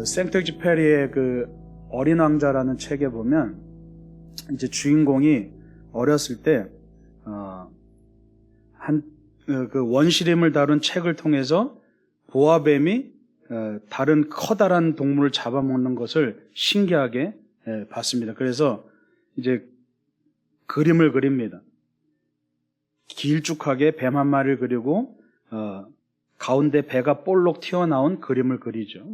생텍쥐페리의 그 어린 왕자라는 책에 보면 이제 주인공이 어렸을 때 그 원시림을 다룬 책을 통해서 보아뱀이 다른 커다란 동물을 잡아먹는 것을 신기하게 봤습니다. 그래서 이제 그림을 그립니다. 길쭉하게 뱀 한 마리를 그리고 가운데 배가 볼록 튀어나온 그림을 그리죠.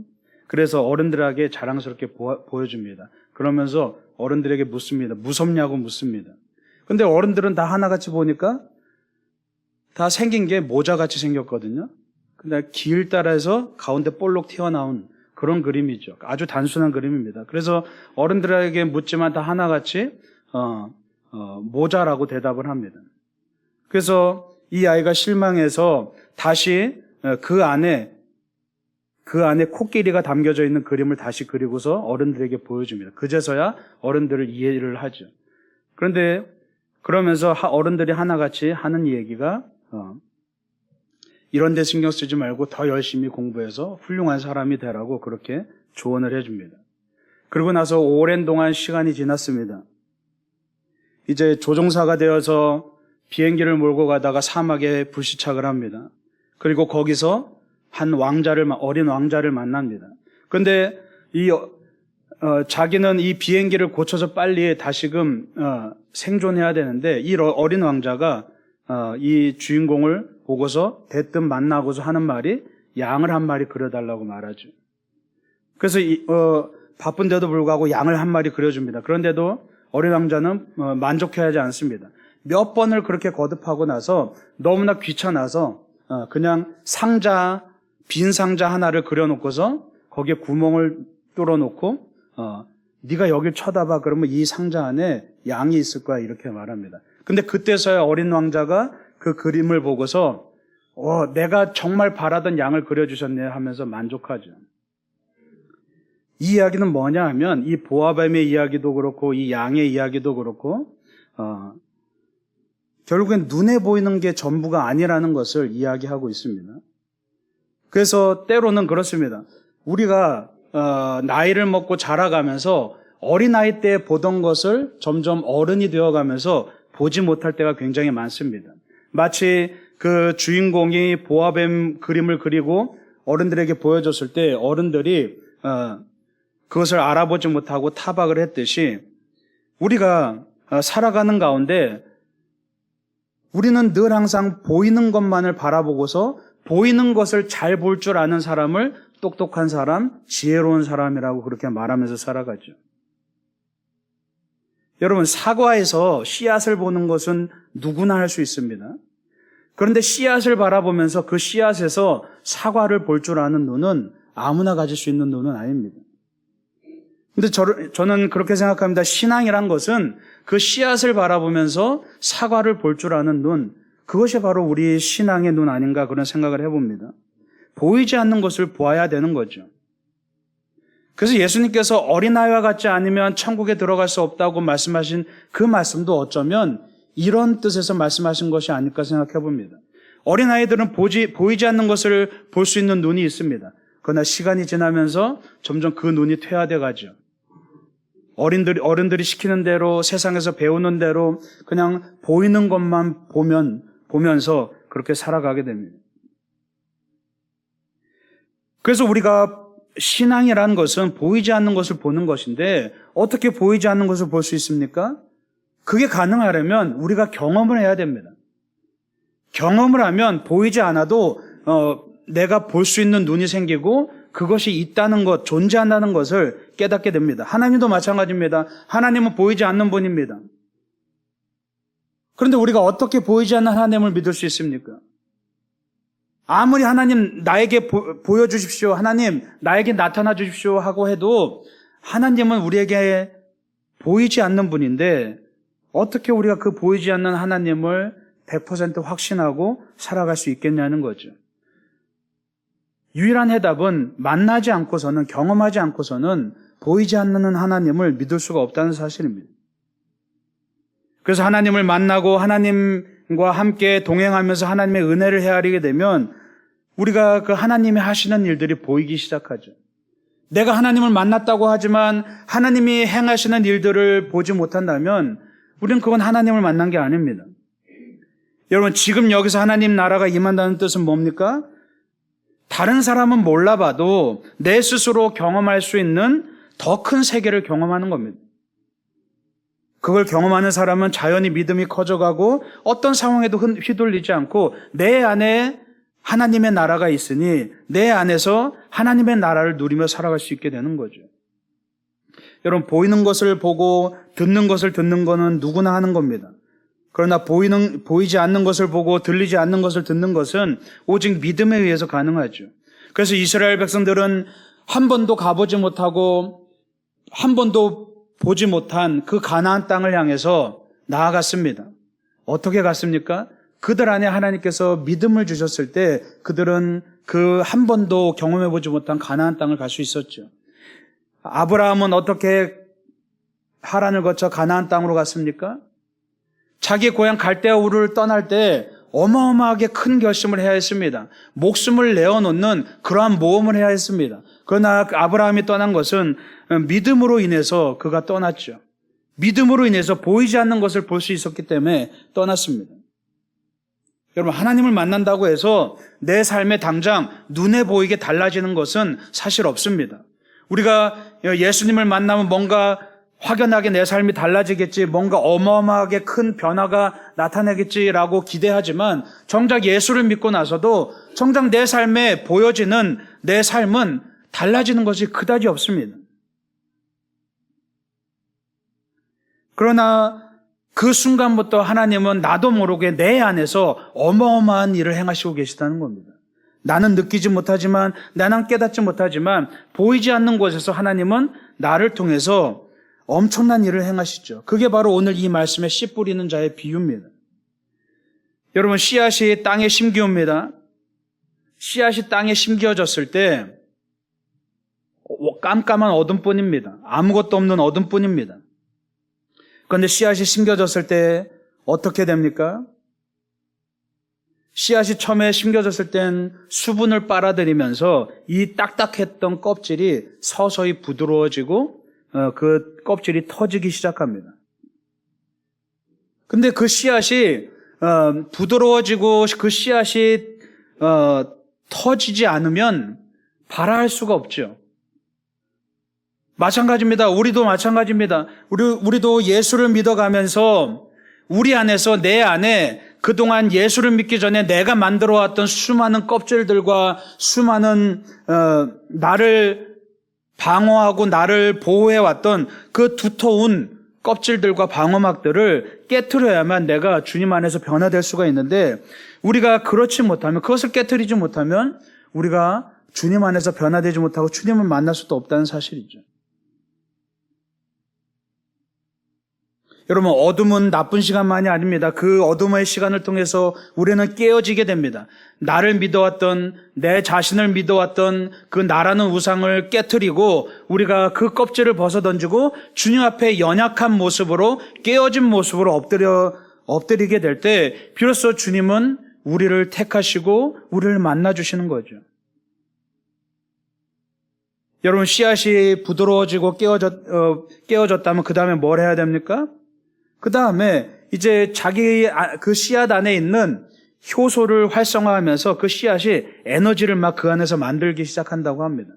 그래서 어른들에게 자랑스럽게 보여줍니다. 그러면서 어른들에게 묻습니다. 무섭냐고 묻습니다. 근데 어른들은 다 하나같이 보니까 다 생긴 게 모자같이 생겼거든요. 근데 길 따라서 가운데 볼록 튀어나온 그런 그림이죠. 아주 단순한 그림입니다. 그래서 어른들에게 묻지만 다 하나같이 모자라고 대답을 합니다. 그래서 이 아이가 실망해서 다시 그 안에 코끼리가 담겨져 있는 그림을 다시 그리고서 어른들에게 보여줍니다. 그제서야 어른들을 이해를 하죠. 그런데 그러면서 어른들이 하나같이 하는 얘기가 이런 데 신경 쓰지 말고 더 열심히 공부해서 훌륭한 사람이 되라고 그렇게 조언을 해줍니다. 그러고 나서 오랜 동안 시간이 지났습니다. 이제 조종사가 되어서 비행기를 몰고 가다가 사막에 불시착을 합니다. 그리고 거기서 어린 왕자를 만납니다. 그런데 자기는 이 비행기를 고쳐서 빨리 다시금 생존해야 되는데 이 어린 왕자가 이 주인공을 보고서 대뜸 만나고서 하는 말이 양을 한 마리 그려달라고 말하죠. 그래서 바쁜데도 불구하고 양을 한 마리 그려줍니다. 그런데도 어린 왕자는 만족해하지 않습니다. 몇 번을 그렇게 거듭하고 나서 너무나 귀찮아서 그냥 빈 상자 하나를 그려놓고서 거기에 구멍을 뚫어놓고 네가 여길 쳐다봐. 그러면 이 상자 안에 양이 있을 거야. 이렇게 말합니다. 근데 그때서야 어린 왕자가 그 그림을 보고서 내가 정말 바라던 양을 그려주셨네 하면서 만족하죠. 이 이야기는 뭐냐 하면 이 보아뱀의 이야기도 그렇고 이 양의 이야기도 그렇고 결국엔 눈에 보이는 게 전부가 아니라는 것을 이야기하고 있습니다. 그래서 때로는 그렇습니다. 우리가 나이를 먹고 자라가면서 어린아이 때 보던 것을 점점 어른이 되어가면서 보지 못할 때가 굉장히 많습니다. 마치 그 주인공이 보아뱀 그림을 그리고 어른들에게 보여줬을 때 어른들이 그것을 알아보지 못하고 타박을 했듯이 우리가 살아가는 가운데 우리는 늘 항상 보이는 것만을 바라보고서 보이는 것을 잘 볼 줄 아는 사람을 똑똑한 사람, 지혜로운 사람이라고 그렇게 말하면서 살아가죠. 여러분, 사과에서 씨앗을 보는 것은 누구나 할 수 있습니다. 그런데 씨앗을 바라보면서 그 씨앗에서 사과를 볼 줄 아는 눈은 아무나 가질 수 있는 눈은 아닙니다. 근데 저는 그렇게 생각합니다. 신앙이란 것은 그 씨앗을 바라보면서 사과를 볼 줄 아는 눈, 그것이 바로 우리 신앙의 눈 아닌가 그런 생각을 해봅니다. 보이지 않는 것을 보아야 되는 거죠. 그래서 예수님께서 어린아이와 같지 않으면 천국에 들어갈 수 없다고 말씀하신 그 말씀도 어쩌면 이런 뜻에서 말씀하신 것이 아닐까 생각해 봅니다. 어린아이들은 보이지 않는 것을 볼 수 있는 눈이 있습니다. 그러나 시간이 지나면서 점점 그 눈이 퇴화돼 가죠. 어른들이 시키는 대로 세상에서 배우는 대로 그냥 보이는 것만 보면서 그렇게 살아가게 됩니다. 그래서 우리가 신앙이라는 것은 보이지 않는 것을 보는 것인데 어떻게 보이지 않는 것을 볼 수 있습니까? 그게 가능하려면 우리가 경험을 해야 됩니다. 경험을 하면 보이지 않아도 내가 볼 수 있는 눈이 생기고 그것이 있다는 것, 존재한다는 것을 깨닫게 됩니다. 하나님도 마찬가지입니다. 하나님은 보이지 않는 분입니다. 그런데 우리가 어떻게 보이지 않는 하나님을 믿을 수 있습니까? 아무리 하나님 나에게 보여주십시오, 하나님 나에게 나타나 주십시오 하고 해도 하나님은 우리에게 보이지 않는 분인데 어떻게 우리가 그 보이지 않는 하나님을 100% 확신하고 살아갈 수 있겠냐는 거죠. 유일한 해답은 만나지 않고서는, 경험하지 않고서는 보이지 않는 하나님을 믿을 수가 없다는 사실입니다. 그래서 하나님을 만나고 하나님과 함께 동행하면서 하나님의 은혜를 헤아리게 되면 우리가 그 하나님이 하시는 일들이 보이기 시작하죠. 내가 하나님을 만났다고 하지만 하나님이 행하시는 일들을 보지 못한다면 우리는 그건 하나님을 만난 게 아닙니다. 여러분, 지금 여기서 하나님 나라가 임한다는 뜻은 뭡니까? 다른 사람은 몰라봐도 내 스스로 경험할 수 있는 더 큰 세계를 경험하는 겁니다. 그걸 경험하는 사람은 자연히 믿음이 커져가고 어떤 상황에도 휘둘리지 않고 내 안에 하나님의 나라가 있으니 내 안에서 하나님의 나라를 누리며 살아갈 수 있게 되는 거죠. 여러분, 보이는 것을 보고 듣는 것을 듣는 것은 누구나 하는 겁니다. 그러나 보이지 않는 것을 보고 들리지 않는 것을 듣는 것은 오직 믿음에 의해서 가능하죠. 그래서 이스라엘 백성들은 한 번도 가보지 못하고 한 번도 보지 못한 그 가나안 땅을 향해서 나아갔습니다. 어떻게 갔습니까? 그들 안에 하나님께서 믿음을 주셨을 때 그들은 그 한 번도 경험해보지 못한 가나안 땅을 갈 수 있었죠. 아브라함은 어떻게 하란을 거쳐 가나안 땅으로 갔습니까? 자기 고향 갈대아 우르를 떠날 때 어마어마하게 큰 결심을 해야 했습니다. 목숨을 내어놓는 그러한 모험을 해야 했습니다. 그러나 아브라함이 떠난 것은 믿음으로 인해서 그가 떠났죠. 믿음으로 인해서 보이지 않는 것을 볼 수 있었기 때문에 떠났습니다. 여러분, 하나님을 만난다고 해서 내 삶에 당장 눈에 보이게 달라지는 것은 사실 없습니다. 우리가 예수님을 만나면 뭔가 확연하게 내 삶이 달라지겠지, 뭔가 어마어마하게 큰 변화가 나타나겠지라고 기대하지만 정작 예수를 믿고 나서도 정작 내 삶에 보여지는 내 삶은 달라지는 것이 그다지 없습니다. 그러나 그 순간부터 하나님은 나도 모르게 내 안에서 어마어마한 일을 행하시고 계시다는 겁니다. 나는 느끼지 못하지만, 나는 깨닫지 못하지만 보이지 않는 곳에서 하나님은 나를 통해서 엄청난 일을 행하시죠. 그게 바로 오늘 이 말씀에 씨 뿌리는 자의 비유입니다. 여러분, 씨앗이 땅에 심기옵니다. 씨앗이 땅에 심겨졌을 때 깜깜한 어둠뿐입니다. 아무것도 없는 어둠뿐입니다. 그런데 씨앗이 심겨졌을 때 어떻게 됩니까? 씨앗이 처음에 심겨졌을 땐 수분을 빨아들이면서 이 딱딱했던 껍질이 서서히 부드러워지고 그 껍질이 터지기 시작합니다. 근데 그 씨앗이 부드러워지고 그 씨앗이 터지지 않으면 발화할 수가 없죠. 마찬가지입니다. 우리도 마찬가지입니다. 우리도 예수를 믿어가면서 우리 안에서 내 안에 그동안 예수를 믿기 전에 내가 만들어왔던 수많은 껍질들과 수많은 나를 방어하고 나를 보호해왔던 그 두터운 껍질들과 방어막들을 깨트려야만 내가 주님 안에서 변화될 수가 있는데 우리가 그렇지 못하면, 그것을 깨트리지 못하면 우리가 주님 안에서 변화되지 못하고 주님을 만날 수도 없다는 사실이죠. 여러분, 어둠은 나쁜 시간만이 아닙니다. 그 어둠의 시간을 통해서 우리는 깨어지게 됩니다. 나를 믿어왔던, 내 자신을 믿어왔던 그 나라는 우상을 깨트리고 우리가 그 껍질을 벗어던지고 주님 앞에 연약한 모습으로, 깨어진 모습으로 엎드리게 될 때 비로소 주님은 우리를 택하시고 우리를 만나주시는 거죠. 여러분, 씨앗이 부드러워지고 깨어졌다면 그 다음에 뭘 해야 됩니까? 그 다음에 이제 자기 그 씨앗 안에 있는 효소를 활성화하면서 그 씨앗이 에너지를 막 그 안에서 만들기 시작한다고 합니다.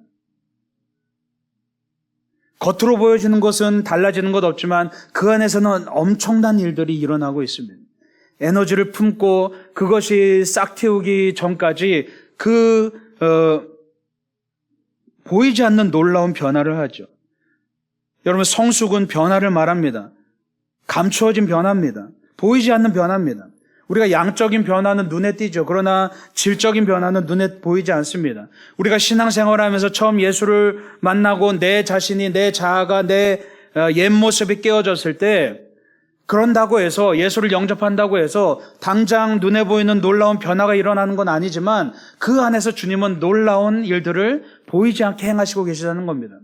겉으로 보여지는 것은 달라지는 것 없지만 그 안에서는 엄청난 일들이 일어나고 있습니다. 에너지를 품고 그것이 싹 틔우기 전까지 보이지 않는 놀라운 변화를 하죠. 여러분, 성숙은 변화를 말합니다. 감추어진 변화입니다. 보이지 않는 변화입니다. 우리가 양적인 변화는 눈에 띄죠. 그러나 질적인 변화는 눈에 보이지 않습니다. 우리가 신앙생활하면서 처음 예수를 만나고 내 자신이, 내 자아가, 내 옛 모습이 깨어졌을 때 그런다고 해서, 예수를 영접한다고 해서 당장 눈에 보이는 놀라운 변화가 일어나는 건 아니지만 그 안에서 주님은 놀라운 일들을 보이지 않게 행하시고 계시다는 겁니다.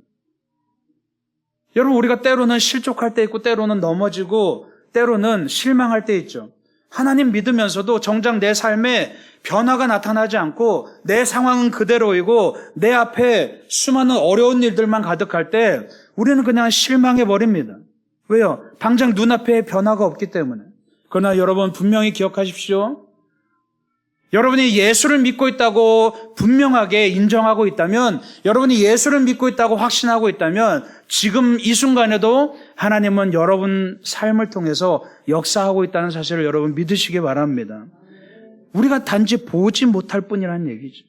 여러분, 우리가 때로는 실족할 때 있고 때로는 넘어지고 때로는 실망할 때 있죠. 하나님 믿으면서도 정작 내 삶에 변화가 나타나지 않고 내 상황은 그대로이고 내 앞에 수많은 어려운 일들만 가득할 때 우리는 그냥 실망해 버립니다. 왜요? 당장 눈앞에 변화가 없기 때문에. 그러나 여러분 분명히 기억하십시오. 여러분이 예수를 믿고 있다고 분명하게 인정하고 있다면, 여러분이 예수를 믿고 있다고 확신하고 있다면 지금 이 순간에도 하나님은 여러분 삶을 통해서 역사하고 있다는 사실을 여러분 믿으시기 바랍니다. 우리가 단지 보지 못할 뿐이라는 얘기죠.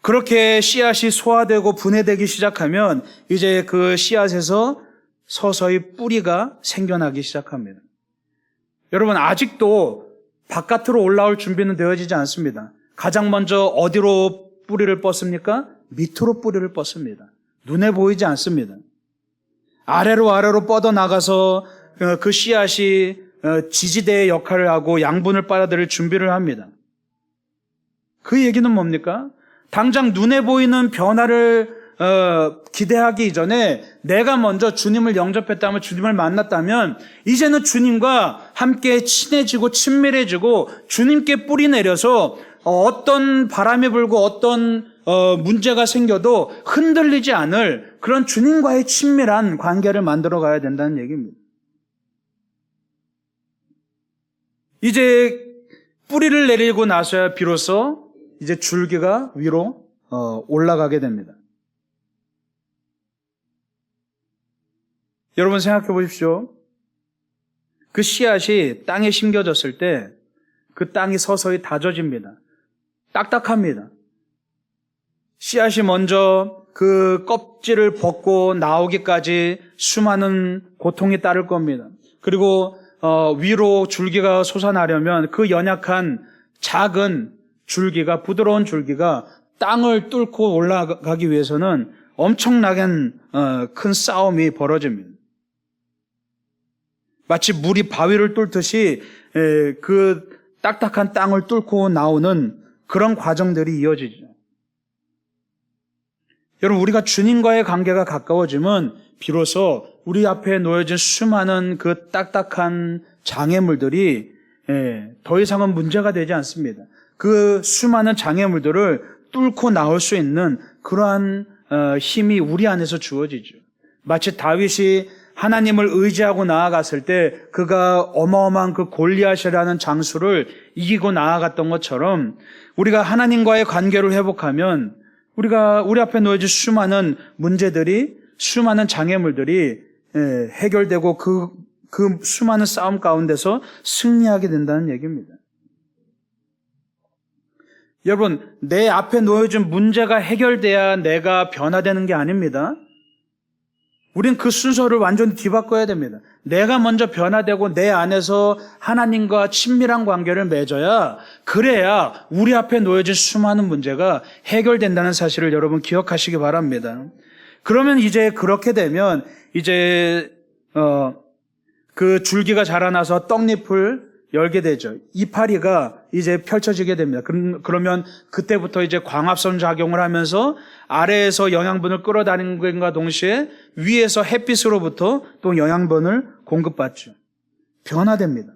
그렇게 씨앗이 소화되고 분해되기 시작하면 이제 그 씨앗에서 서서히 뿌리가 생겨나기 시작합니다. 여러분 아직도 바깥으로 올라올 준비는 되어지지 않습니다. 가장 먼저 어디로 뿌리를 뻗습니까? 밑으로 뿌리를 뻗습니다. 눈에 보이지 않습니다. 아래로 뻗어나가서 그 씨앗이 지지대의 역할을 하고 양분을 빨아들일 준비를 합니다. 그 얘기는 뭡니까? 당장 눈에 보이는 변화를 기대하기 이전에 내가 먼저 주님을 영접했다면, 주님을 만났다면 이제는 주님과 함께 친해지고 친밀해지고 주님께 뿌리 내려서 어떤 바람이 불고 어떤 문제가 생겨도 흔들리지 않을 그런 주님과의 친밀한 관계를 만들어 가야 된다는 얘기입니다. 이제 뿌리를 내리고 나서야 비로소 이제 줄기가 위로 올라가게 됩니다. 여러분 생각해 보십시오. 그 씨앗이 땅에 심겨졌을 때 그 땅이 서서히 다져집니다. 딱딱합니다. 씨앗이 먼저 그 껍질을 벗고 나오기까지 수많은 고통이 따를 겁니다. 그리고 위로 줄기가 솟아나려면 그 연약한 작은 줄기가, 부드러운 줄기가 땅을 뚫고 올라가기 위해서는 엄청나게 큰 싸움이 벌어집니다. 마치 물이 바위를 뚫듯이 그 딱딱한 땅을 뚫고 나오는 그런 과정들이 이어지죠. 여러분 우리가 주님과의 관계가 가까워지면 비로소 우리 앞에 놓여진 수많은 그 딱딱한 장애물들이 더 이상은 문제가 되지 않습니다. 그 수많은 장애물들을 뚫고 나올 수 있는 그러한 힘이 우리 안에서 주어지죠. 마치 다윗이 하나님을 의지하고 나아갔을 때 그가 어마어마한 그 골리앗이라는 장수를 이기고 나아갔던 것처럼 우리가 하나님과의 관계를 회복하면 우리 앞에 놓여진 수많은 문제들이, 수많은 장애물들이 해결되고 그 수많은 싸움 가운데서 승리하게 된다는 얘기입니다. 여러분, 내 앞에 놓여진 문제가 해결돼야 내가 변화되는 게 아닙니다. 우린 그 순서를 완전히 뒤바꿔야 됩니다. 내가 먼저 변화되고 내 안에서 하나님과 친밀한 관계를 맺어야, 그래야 우리 앞에 놓여진 수많은 문제가 해결된다는 사실을 여러분 기억하시기 바랍니다. 그러면 이제 그렇게 되면 이제 그 줄기가 자라나서 떡잎을 열게 되죠. 이파리가 이제 펼쳐지게 됩니다. 그러면 그때부터 이제 광합성 작용을 하면서 아래에서 영양분을 끌어다니는 것과 동시에 위에서 햇빛으로부터 또 영양분을 공급받죠. 변화됩니다.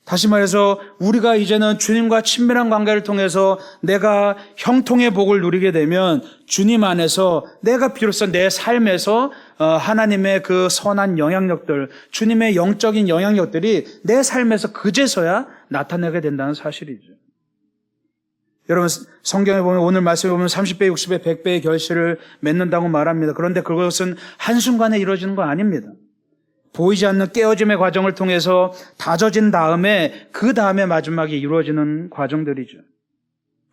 다시 말해서 우리가 이제는 주님과 친밀한 관계를 통해서 내가 형통의 복을 누리게 되면 주님 안에서 내가 비로소 내 삶에서 하나님의 그 선한 영향력들, 주님의 영적인 영향력들이 내 삶에서 그제서야 나타나게 된다는 사실이죠. 여러분 성경에 보면, 오늘 말씀에 보면 30배, 60배, 100배의 결실을 맺는다고 말합니다. 그런데 그것은 한순간에 이루어지는 거 아닙니다. 보이지 않는 깨어짐의 과정을 통해서 다져진 다음에 그 다음에 마지막에 이루어지는 과정들이죠.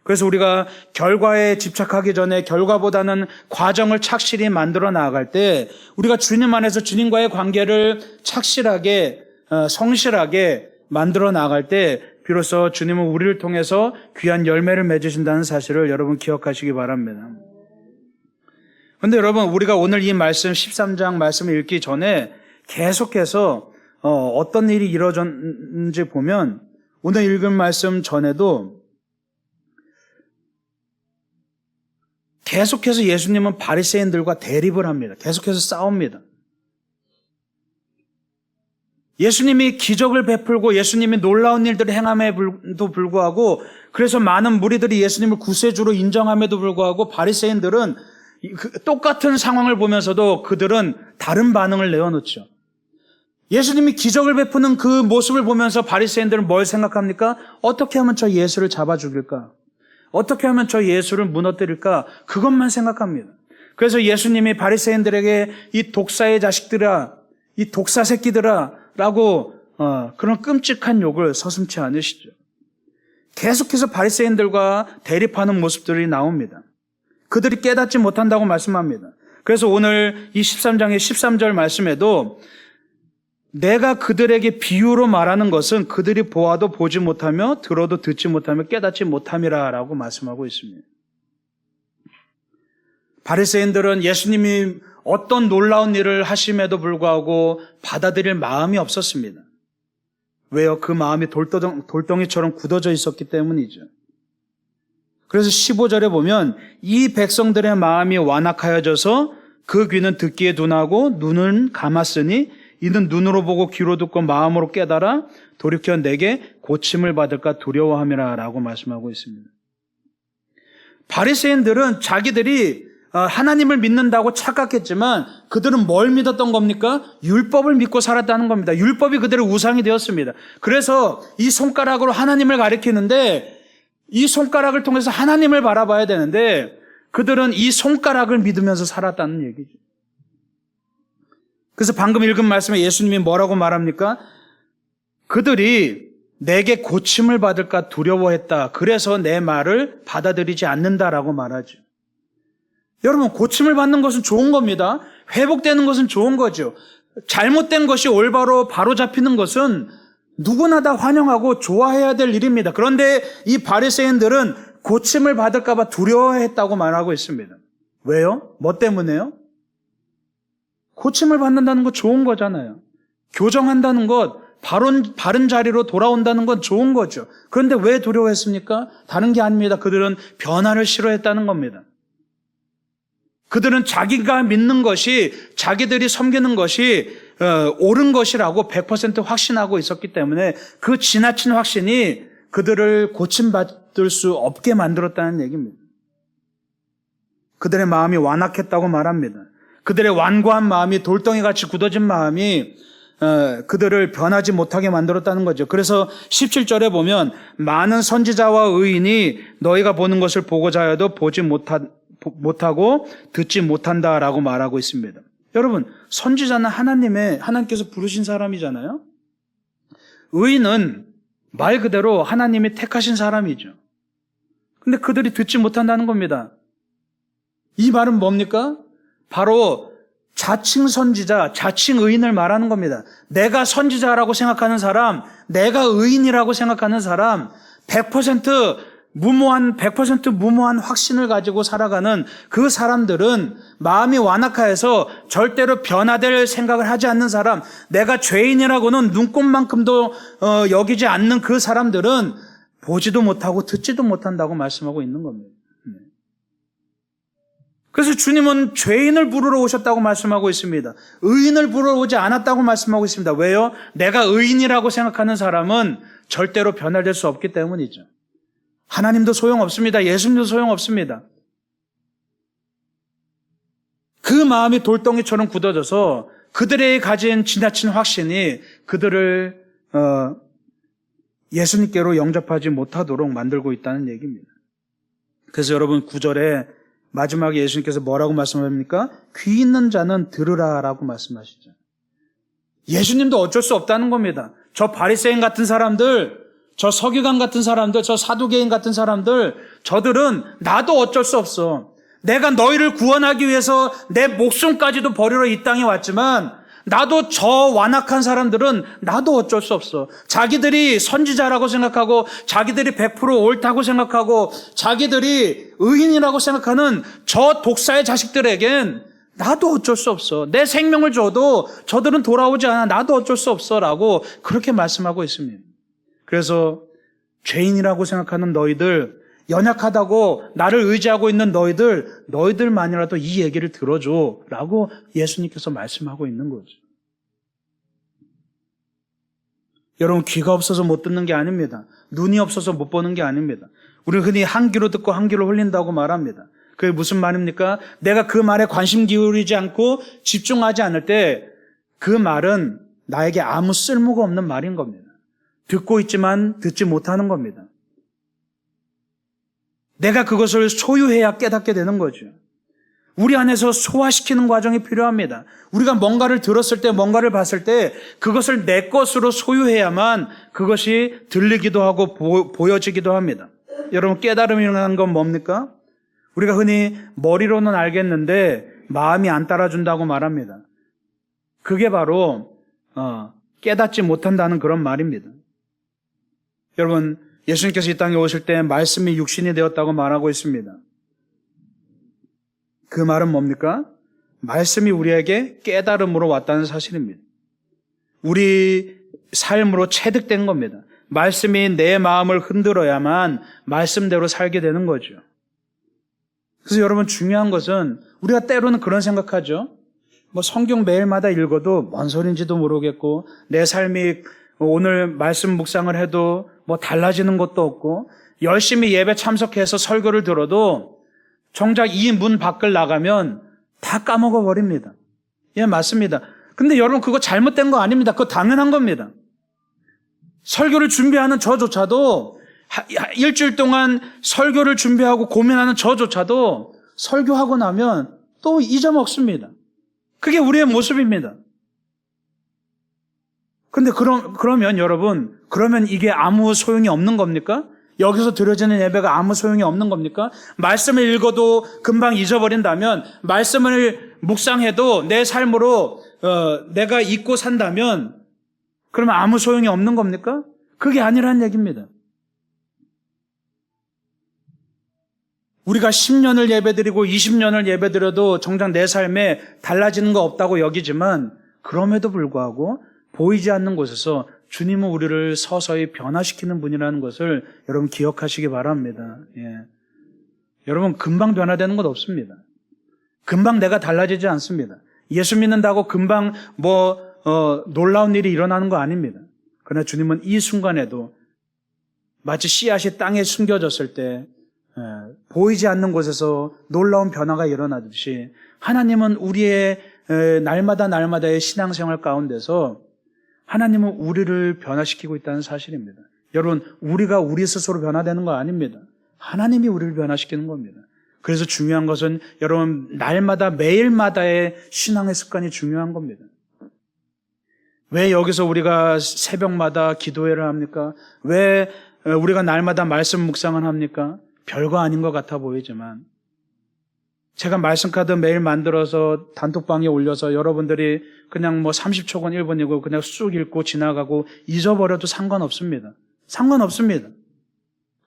그래서 우리가 결과에 집착하기 전에 결과보다는 과정을 착실히 만들어 나아갈 때, 우리가 주님 안에서 주님과의 관계를 착실하게 성실하게 만들어 나아갈 때 비로소 주님은 우리를 통해서 귀한 열매를 맺으신다는 사실을 여러분 기억하시기 바랍니다. 그런데 여러분 우리가 오늘 이 말씀 13장 말씀을 읽기 전에 계속해서 어떤 일이 이루어졌는지 보면, 오늘 읽은 말씀 전에도 계속해서 예수님은 바리새인들과 대립을 합니다. 계속해서 싸웁니다. 예수님이 기적을 베풀고 예수님이 놀라운 일들을 행함에도 불구하고, 그래서 많은 무리들이 예수님을 구세주로 인정함에도 불구하고 바리새인들은 똑같은 상황을 보면서도 그들은 다른 반응을 내어놓죠. 예수님이 기적을 베푸는 그 모습을 보면서 바리새인들은 뭘 생각합니까? 어떻게 하면 저 예수를 잡아 죽일까? 어떻게 하면 저 예수를 무너뜨릴까? 그것만 생각합니다. 그래서 예수님이 바리새인들에게 이 독사의 자식들아, 이 독사 새끼들아 라고 그런 끔찍한 욕을 서슴지 않으시죠. 계속해서 바리새인들과 대립하는 모습들이 나옵니다. 그들이 깨닫지 못한다고 말씀합니다. 그래서 오늘 이 13장의 13절 말씀에도 내가 그들에게 비유로 말하는 것은 그들이 보아도 보지 못하며 들어도 듣지 못하며 깨닫지 못함이라 라고 말씀하고 있습니다. 바리새인들은 예수님이 어떤 놀라운 일을 하심에도 불구하고 받아들일 마음이 없었습니다. 왜요? 그 마음이 돌덩이처럼 굳어져 있었기 때문이죠. 그래서 15절에 보면 이 백성들의 마음이 완악하여져서 그 귀는 듣기에 둔하고 눈은 감았으니 이는 눈으로 보고 귀로 듣고 마음으로 깨달아 돌이켜 내게 고침을 받을까 두려워함이라 라고 말씀하고 있습니다. 바리새인들은 자기들이 하나님을 믿는다고 착각했지만 그들은 뭘 믿었던 겁니까? 율법을 믿고 살았다는 겁니다. 율법이 그들의 우상이 되었습니다. 그래서 이 손가락으로 하나님을 가리키는데 이 손가락을 통해서 하나님을 바라봐야 되는데 그들은 이 손가락을 믿으면서 살았다는 얘기죠. 그래서 방금 읽은 말씀에 예수님이 뭐라고 말합니까? 그들이 내게 고침을 받을까 두려워했다. 그래서 내 말을 받아들이지 않는다라고 말하죠. 여러분, 고침을 받는 것은 좋은 겁니다. 회복되는 것은 좋은 거죠. 잘못된 것이 올바로 바로 잡히는 것은 누구나 다 환영하고 좋아해야 될 일입니다. 그런데 이 바리새인들은 고침을 받을까 봐 두려워했다고 말하고 있습니다. 왜요? 뭐 때문에요? 고침을 받는다는 거 좋은 거잖아요. 교정한다는 것, 바른 자리로 돌아온다는 건 좋은 거죠. 그런데 왜 두려워했습니까? 다른 게 아닙니다. 그들은 변화를 싫어했다는 겁니다. 그들은 자기가 믿는 것이, 자기들이 섬기는 것이 옳은 것이라고 100% 확신하고 있었기 때문에 그 지나친 확신이 그들을 고침받을 수 없게 만들었다는 얘기입니다. 그들의 마음이 완악했다고 말합니다. 그들의 완고한 마음이, 돌덩이같이 굳어진 마음이 그들을 변하지 못하게 만들었다는 거죠. 그래서 17절에 보면 많은 선지자와 의인이 너희가 보는 것을 보고자 하여도 보지 못하고 듣지 못한다라고 말하고 있습니다. 여러분, 선지자는 하나님께서 부르신 사람이잖아요. 의인은 말 그대로 하나님이 택하신 사람이죠. 근데 그들이 듣지 못한다는 겁니다. 이 말은 뭡니까? 바로 자칭 선지자, 자칭 의인을 말하는 겁니다. 내가 선지자라고 생각하는 사람, 내가 의인이라고 생각하는 사람, 100% 무모한 확신을 가지고 살아가는 그 사람들은 마음이 완악하여서 절대로 변화될 생각을 하지 않는 사람, 내가 죄인이라고는 눈꼽만큼도 여기지 않는 그 사람들은 보지도 못하고 듣지도 못한다고 말씀하고 있는 겁니다. 그래서 주님은 죄인을 부르러 오셨다고 말씀하고 있습니다. 의인을 부르러 오지 않았다고 말씀하고 있습니다. 왜요? 내가 의인이라고 생각하는 사람은 절대로 변화될 수 없기 때문이죠. 하나님도 소용없습니다. 예수님도 소용없습니다. 그 마음이 돌덩이처럼 굳어져서 그들의 가진 지나친 확신이 그들을 예수님께로 영접하지 못하도록 만들고 있다는 얘기입니다. 그래서 여러분 9절에 마지막에 예수님께서 뭐라고 말씀합니까? 귀 있는 자는 들으라라고 말씀하시죠. 예수님도 어쩔 수 없다는 겁니다. 저 바리새인 같은 사람들, 저 서기관 같은 사람들, 저 사두개인 같은 사람들, 저들은 나도 어쩔 수 없어. 내가 너희를 구원하기 위해서 내 목숨까지도 버리러 이 땅에 왔지만 나도 저 완악한 사람들은 나도 어쩔 수 없어. 자기들이 선지자라고 생각하고 자기들이 100% 옳다고 생각하고 자기들이 의인이라고 생각하는 저 독사의 자식들에겐 나도 어쩔 수 없어. 내 생명을 줘도 저들은 돌아오지 않아. 나도 어쩔 수 없어 라고 그렇게 말씀하고 있습니다. 그래서 죄인이라고 생각하는 너희들, 연약하다고 나를 의지하고 있는 너희들만이라도 이 얘기를 들어줘 라고 예수님께서 말씀하고 있는 거죠. 여러분, 귀가 없어서 못 듣는 게 아닙니다. 눈이 없어서 못 보는 게 아닙니다. 우리는 흔히 한 귀로 듣고 한 귀로 흘린다고 말합니다. 그게 무슨 말입니까? 내가 그 말에 관심 기울이지 않고 집중하지 않을 때 그 말은 나에게 아무 쓸모가 없는 말인 겁니다. 듣고 있지만 듣지 못하는 겁니다. 내가 그것을 소유해야 깨닫게 되는 거죠. 우리 안에서 소화시키는 과정이 필요합니다. 우리가 뭔가를 들었을 때, 뭔가를 봤을 때 그것을 내 것으로 소유해야만 그것이 들리기도 하고 보여지기도 합니다. 여러분, 깨달음이라는 건 뭡니까? 우리가 흔히 머리로는 알겠는데 마음이 안 따라준다고 말합니다. 그게 바로 깨닫지 못한다는 그런 말입니다. 여러분, 예수님께서 이 땅에 오실 때 말씀이 육신이 되었다고 말하고 있습니다. 그 말은 뭡니까? 말씀이 우리에게 깨달음으로 왔다는 사실입니다. 우리 삶으로 체득된 겁니다. 말씀이 내 마음을 흔들어야만 말씀대로 살게 되는 거죠. 그래서 여러분, 중요한 것은 우리가 때로는 그런 생각하죠. 성경 매일마다 읽어도 뭔 소리인지도 모르겠고 내 삶이 오늘 말씀 묵상을 해도 달라지는 것도 없고 열심히 예배 참석해서 설교를 들어도 정작 이 문 밖을 나가면 다 까먹어 버립니다. 예, 맞습니다. 근데 여러분, 그거 잘못된 거 아닙니다. 그거 당연한 겁니다. 설교를 준비하는 저조차도 일주일 동안 설교를 준비하고 고민하는 저조차도 설교하고 나면 또 잊어먹습니다. 그게 우리의 모습입니다. 근데 그러면 여러분, 그러면 이게 아무 소용이 없는 겁니까? 여기서 드려지는 예배가 아무 소용이 없는 겁니까? 말씀을 읽어도 금방 잊어버린다면, 말씀을 묵상해도 내 삶으로 내가 잊고 산다면 그러면 아무 소용이 없는 겁니까? 그게 아니라는 얘기입니다. 우리가 10년을 예배드리고 20년을 예배드려도 정작 내 삶에 달라지는 거 없다고 여기지만 그럼에도 불구하고 보이지 않는 곳에서 주님은 우리를 서서히 변화시키는 분이라는 것을 여러분 기억하시기 바랍니다. 예. 여러분, 금방 변화되는 것 없습니다. 금방 내가 달라지지 않습니다. 예수 믿는다고 금방 놀라운 일이 일어나는 거 아닙니다. 그러나 주님은 이 순간에도 마치 씨앗이 땅에 숨겨졌을 때 보이지 않는 곳에서 놀라운 변화가 일어나듯이 하나님은 우리의 날마다의 신앙생활 가운데서 하나님은 우리를 변화시키고 있다는 사실입니다. 여러분, 우리가 우리 스스로 변화되는 거 아닙니다. 하나님이 우리를 변화시키는 겁니다. 그래서 중요한 것은 여러분, 날마다 매일마다의 신앙의 습관이 중요한 겁니다. 왜 여기서 우리가 새벽마다 기도회를 합니까? 왜 우리가 날마다 말씀 묵상을 합니까? 별거 아닌 것 같아 보이지만 제가 말씀 카드 매일 만들어서 단톡방에 올려서 여러분들이 그냥 30초건 1분이고 그냥 쑥 읽고 지나가고 잊어버려도 상관없습니다. 상관없습니다.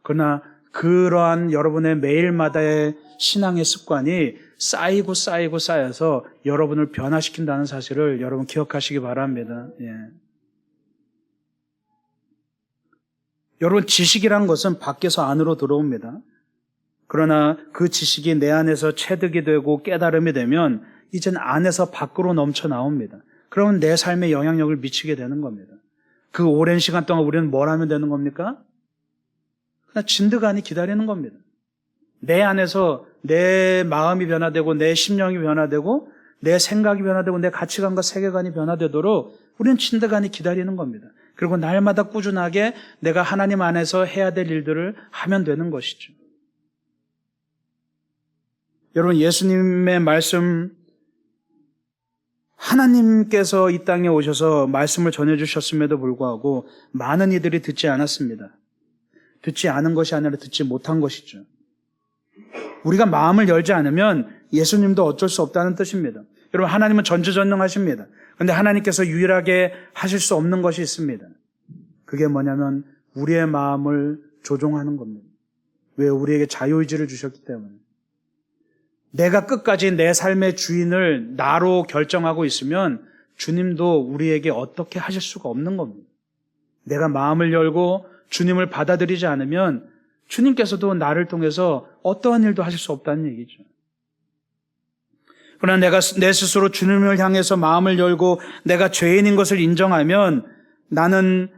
그러나 그러한 여러분의 매일마다의 신앙의 습관이 쌓여서 여러분을 변화시킨다는 사실을 여러분 기억하시기 바랍니다. 예. 여러분, 지식이란 것은 밖에서 안으로 들어옵니다. 그러나 그 지식이 내 안에서 체득이 되고 깨달음이 되면 이젠 안에서 밖으로 넘쳐 나옵니다. 그러면 내 삶에 영향력을 미치게 되는 겁니다. 그 오랜 시간 동안 우리는 뭘 하면 되는 겁니까? 그냥 진드간이 기다리는 겁니다. 내 안에서 내 마음이 변화되고 내 심령이 변화되고 내 생각이 변화되고 내 가치관과 세계관이 변화되도록 우리는 진드간이 기다리는 겁니다. 그리고 날마다 꾸준하게 내가 하나님 안에서 해야 될 일들을 하면 되는 것이죠. 여러분, 예수님의 말씀, 하나님께서 이 땅에 오셔서 말씀을 전해주셨음에도 불구하고 많은 이들이 듣지 않았습니다. 듣지 않은 것이 아니라 듣지 못한 것이죠. 우리가 마음을 열지 않으면 예수님도 어쩔 수 없다는 뜻입니다. 여러분, 하나님은 전지전능하십니다. 그런데 하나님께서 유일하게 하실 수 없는 것이 있습니다. 그게 뭐냐면 우리의 마음을 조종하는 겁니다. 왜? 우리에게 자유의지를 주셨기 때문에. 내가 끝까지 내 삶의 주인을 나로 결정하고 있으면 주님도 우리에게 어떻게 하실 수가 없는 겁니다. 내가 마음을 열고 주님을 받아들이지 않으면 주님께서도 나를 통해서 어떠한 일도 하실 수 없다는 얘기죠. 그러나 내가 내 스스로 주님을 향해서 마음을 열고 내가 죄인인 것을 인정하면 나는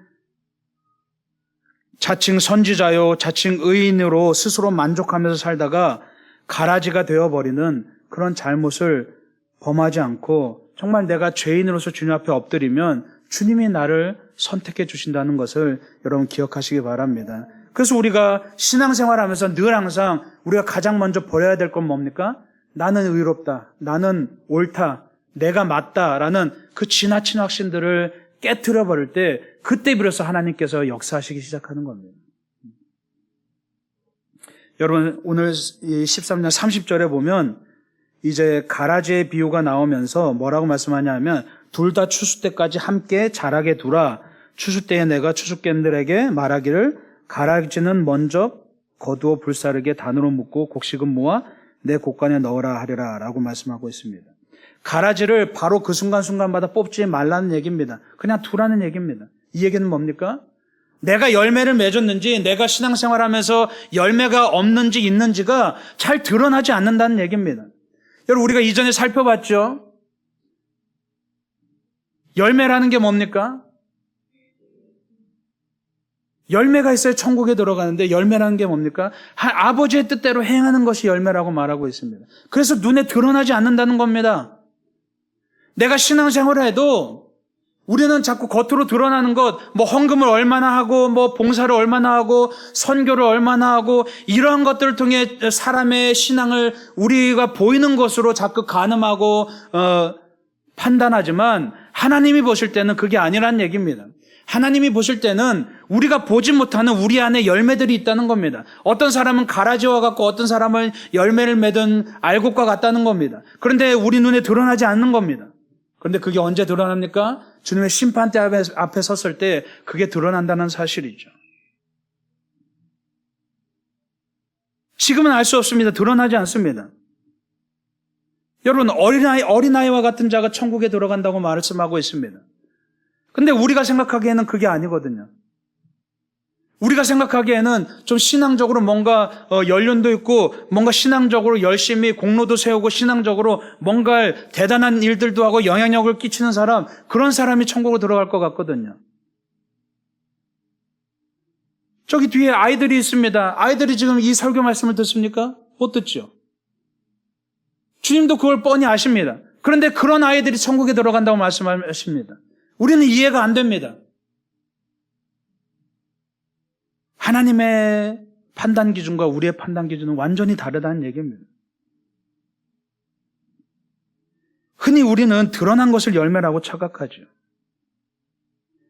자칭 선지자요, 자칭 의인으로 스스로 만족하면서 살다가 가라지가 되어버리는 그런 잘못을 범하지 않고 정말 내가 죄인으로서 주님 앞에 엎드리면 주님이 나를 선택해 주신다는 것을 여러분 기억하시기 바랍니다. 그래서 우리가 신앙생활하면서 늘 항상 우리가 가장 먼저 버려야 될 건 뭡니까? 나는 의롭다, 나는 옳다, 내가 맞다라는 그 지나친 확신들을 깨트려 버릴 때 그때 비로소 하나님께서 역사하시기 시작하는 겁니다. 여러분 오늘 이 13장 30절에 보면 이제 가라지의 비유가 나오면서 뭐라고 말씀하냐 하면 둘 다 추수 때까지 함께 자라게 두라. 추수 때에 내가 추수꾼들에게 말하기를 가라지는 먼저 거두어 불사르게 단으로 묶고 곡식은 모아 내 곡간에 넣으라 하리라 라고 말씀하고 있습니다. 가라지를 바로 그 순간순간마다 뽑지 말라는 얘기입니다. 그냥 두라는 얘기입니다. 이 얘기는 뭡니까? 내가 열매를 맺었는지 내가 신앙생활하면서 열매가 없는지 있는지가 잘 드러나지 않는다는 얘기입니다. 여러분 우리가 이전에 살펴봤죠? 열매라는 게 뭡니까? 열매가 있어야 천국에 들어가는데 열매라는 게 뭡니까? 아버지의 뜻대로 행하는 것이 열매라고 말하고 있습니다. 그래서 눈에 드러나지 않는다는 겁니다. 내가 신앙생활을 해도 우리는 자꾸 겉으로 드러나는 것, 헌금을 얼마나 하고, 봉사를 얼마나 하고, 선교를 얼마나 하고, 이러한 것들을 통해 사람의 신앙을 우리가 보이는 것으로 자꾸 가늠하고, 판단하지만, 하나님이 보실 때는 그게 아니란 얘기입니다. 하나님이 보실 때는 우리가 보지 못하는 우리 안에 열매들이 있다는 겁니다. 어떤 사람은 가라지와 같고, 어떤 사람은 열매를 맺은 알곡과 같다는 겁니다. 그런데 우리 눈에 드러나지 않는 겁니다. 그런데 그게 언제 드러납니까? 주님의 심판대 앞에 섰을 때 그게 드러난다는 사실이죠. 지금은 알 수 없습니다. 드러나지 않습니다. 여러분 어린아이와 같은 자가 천국에 들어간다고 말씀하고 있습니다. 근데 우리가 생각하기에는 그게 아니거든요. 우리가 생각하기에는 좀 신앙적으로 뭔가 연륜도 있고 뭔가 신앙적으로 열심히 공로도 세우고 신앙적으로 뭔가 대단한 일들도 하고 영향력을 끼치는 사람, 그런 사람이 천국으로 들어갈 것 같거든요. 저기 뒤에 아이들이 있습니다. 아이들이 지금 이 설교 말씀을 듣습니까? 못 듣죠. 주님도 그걸 뻔히 아십니다. 그런데 그런 아이들이 천국에 들어간다고 말씀하십니다. 우리는 이해가 안 됩니다. 하나님의 판단 기준과 우리의 판단 기준은 완전히 다르다는 얘기입니다. 흔히 우리는 드러난 것을 열매라고 착각하죠.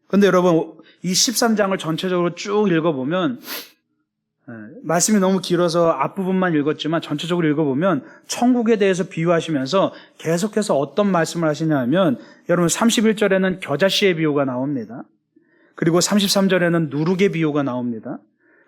그런데 여러분 이 13장을 전체적으로 쭉 읽어보면 말씀이 너무 길어서 앞부분만 읽었지만 전체적으로 읽어보면 천국에 대해서 비유하시면서 계속해서 어떤 말씀을 하시냐 하면 여러분 31절에는 겨자씨의 비유가 나옵니다. 그리고 33절에는 누룩의 비유가 나옵니다.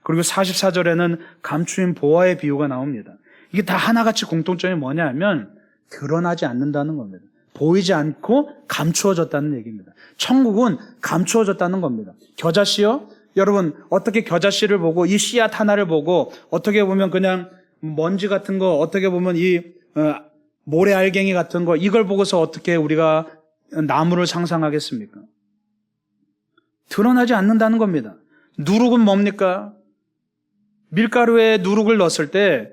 그리고 44절에는 감추인 보화의 비유가 나옵니다. 이게 다 하나같이 공통점이 뭐냐 하면 드러나지 않는다는 겁니다. 보이지 않고 감추어졌다는 얘기입니다. 천국은 감추어졌다는 겁니다. 겨자씨요? 여러분 어떻게 겨자씨를 보고 이 씨앗 하나를 보고 어떻게 보면 그냥 먼지 같은 거, 어떻게 보면 이 모래알갱이 같은 거, 이걸 보고서 어떻게 우리가 나무를 상상하겠습니까? 드러나지 않는다는 겁니다. 누룩은 뭡니까? 밀가루에 누룩을 넣었을 때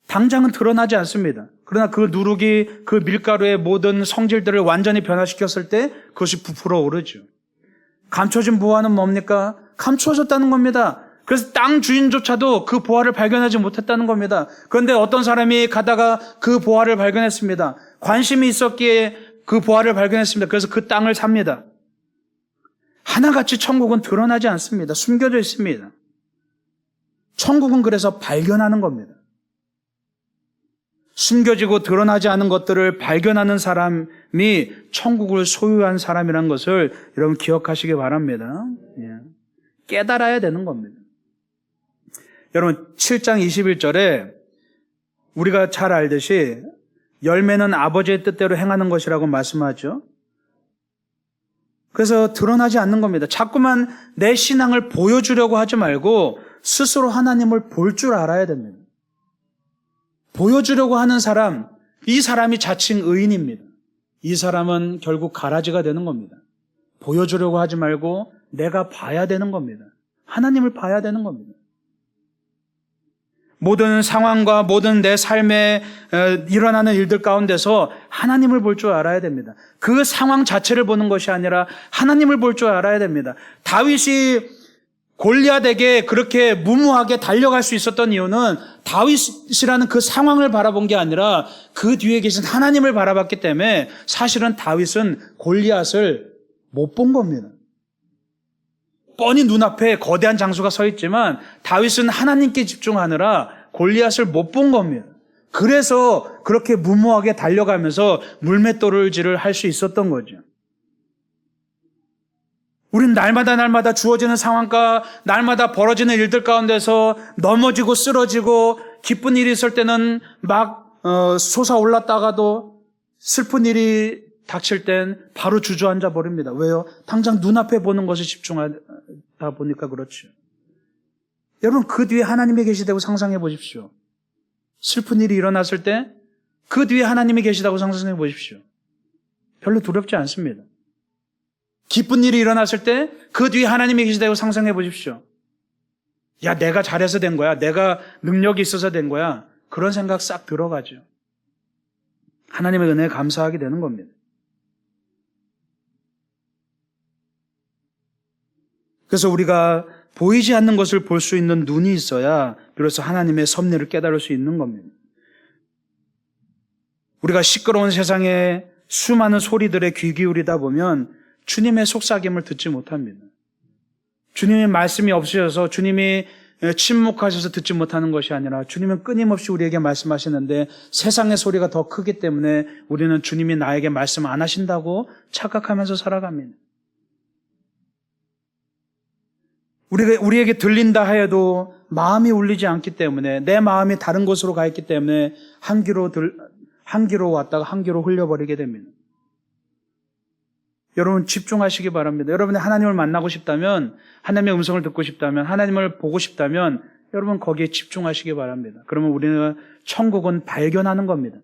당장은 드러나지 않습니다. 그러나 그 누룩이 그 밀가루의 모든 성질들을 완전히 변화시켰을 때 그것이 부풀어 오르죠. 감춰진 보화는 뭡니까? 감추어졌다는 겁니다. 그래서 땅 주인조차도 그 보화를 발견하지 못했다는 겁니다. 그런데 어떤 사람이 가다가 그 보화를 발견했습니다. 관심이 있었기에 그 보화를 발견했습니다. 그래서 그 땅을 삽니다. 하나같이 천국은 드러나지 않습니다. 숨겨져 있습니다. 천국은 그래서 발견하는 겁니다. 숨겨지고 드러나지 않은 것들을 발견하는 사람이 천국을 소유한 사람이라는 것을 여러분 기억하시기 바랍니다. 깨달아야 되는 겁니다. 여러분 7장 21절에 우리가 잘 알듯이 열매는 아버지의 뜻대로 행하는 것이라고 말씀하죠. 그래서 드러나지 않는 겁니다. 자꾸만 내 신앙을 보여주려고 하지 말고 스스로 하나님을 볼 줄 알아야 됩니다. 보여주려고 하는 사람, 이 사람이 자칭 의인입니다. 이 사람은 결국 가라지가 되는 겁니다. 보여주려고 하지 말고 내가 봐야 되는 겁니다. 하나님을 봐야 되는 겁니다. 모든 상황과 모든 내 삶에 일어나는 일들 가운데서 하나님을 볼 줄 알아야 됩니다. 그 상황 자체를 보는 것이 아니라 하나님을 볼 줄 알아야 됩니다. 다윗이 골리앗에게 그렇게 무모하게 달려갈 수 있었던 이유는 다윗이라는 그 상황을 바라본 게 아니라 그 뒤에 계신 하나님을 바라봤기 때문에 사실은 다윗은 골리앗을 못 본 겁니다. 뻔히 눈앞에 거대한 장수가 서 있지만 다윗은 하나님께 집중하느라 골리앗을 못 본 겁니다. 그래서 그렇게 무모하게 달려가면서 물맷돌질을 할 수 있었던 거죠. 우린 날마다 주어지는 상황과 날마다 벌어지는 일들 가운데서 넘어지고 쓰러지고 기쁜 일이 있을 때는 막 솟아올랐다가도 슬픈 일이 닥칠 땐 바로 주저앉아 버립니다. 왜요? 당장 눈앞에 보는 것에 집중하다 보니까 그렇죠. 여러분, 그 뒤에 하나님이 계시다고 상상해 보십시오. 슬픈 일이 일어났을 때 그 뒤에 하나님이 계시다고 상상해 보십시오. 별로 두렵지 않습니다. 기쁜 일이 일어났을 때 그 뒤에 하나님이 계시다고 상상해 보십시오. 야, 내가 잘해서 된 거야. 내가 능력이 있어서 된 거야. 그런 생각 싹 들어가죠. 하나님의 은혜에 감사하게 되는 겁니다. 그래서 우리가 보이지 않는 것을 볼 수 있는 눈이 있어야 비로소 하나님의 섭리를 깨달을 수 있는 겁니다. 우리가 시끄러운 세상에 수많은 소리들에 귀 기울이다 보면 주님의 속삭임을 듣지 못합니다. 주님의 말씀이 없으셔서 주님이 침묵하셔서 듣지 못하는 것이 아니라 주님은 끊임없이 우리에게 말씀하시는데 세상의 소리가 더 크기 때문에 우리는 주님이 나에게 말씀 안 하신다고 착각하면서 살아갑니다. 우리에게 들린다 하여도 마음이 울리지 않기 때문에 내 마음이 다른 곳으로 가 있기 때문에 한 귀로 왔다가 한 귀로 흘려버리게 됩니다. 여러분 집중하시기 바랍니다. 여러분이 하나님을 만나고 싶다면, 하나님의 음성을 듣고 싶다면, 하나님을 보고 싶다면 여러분 거기에 집중하시기 바랍니다. 그러면 우리는 천국은 발견하는 겁니다.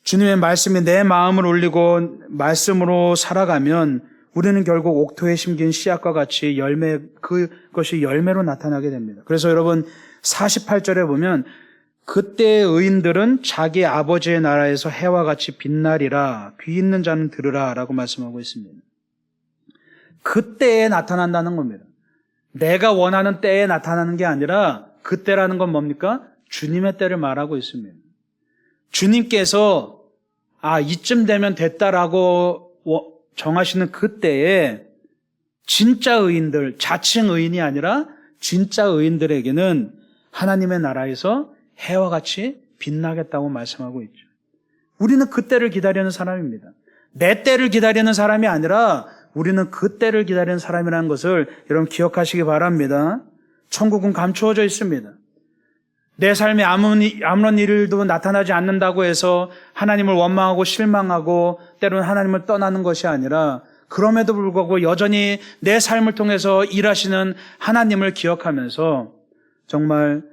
주님의 말씀이 내 마음을 울리고 말씀으로 살아가면 우리는 결국 옥토에 심긴 씨앗과 같이 그것이 열매로 나타나게 됩니다. 그래서 여러분 48절에 보면 그때의 의인들은 자기 아버지의 나라에서 해와 같이 빛나리라. 귀 있는 자는 들으라 라고 말씀하고 있습니다. 그때에 나타난다는 겁니다. 내가 원하는 때에 나타나는 게 아니라 그때라는 건 뭡니까? 주님의 때를 말하고 있습니다. 주님께서 이쯤 되면 됐다라고 정하시는 그때에 진짜 의인들, 자칭 의인이 아니라 진짜 의인들에게는 하나님의 나라에서 해와 같이 빛나겠다고 말씀하고 있죠. 우리는 그때를 기다리는 사람입니다. 내 때를 기다리는 사람이 아니라 우리는 그때를 기다리는 사람이라는 것을 여러분 기억하시기 바랍니다. 천국은 감추어져 있습니다. 내 삶에 아무런 일도 나타나지 않는다고 해서 하나님을 원망하고 실망하고 때로는 하나님을 떠나는 것이 아니라 그럼에도 불구하고 여전히 내 삶을 통해서 일하시는 하나님을 기억하면서 정말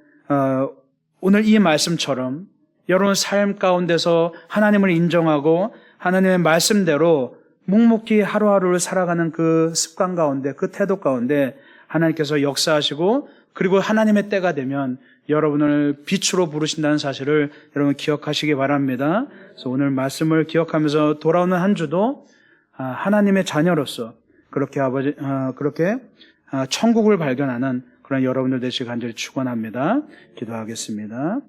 오늘 이 말씀처럼 여러분 삶 가운데서 하나님을 인정하고 하나님의 말씀대로 묵묵히 하루하루를 살아가는 그 습관 가운데, 그 태도 가운데 하나님께서 역사하시고 그리고 하나님의 때가 되면 여러분을 빛으로 부르신다는 사실을 여러분 기억하시기 바랍니다. 그래서 오늘 말씀을 기억하면서 돌아오는 한 주도 하나님의 자녀로서 그렇게 천국을 발견하는 그런 여러분들 되시길 간절히 축원합니다. 기도하겠습니다.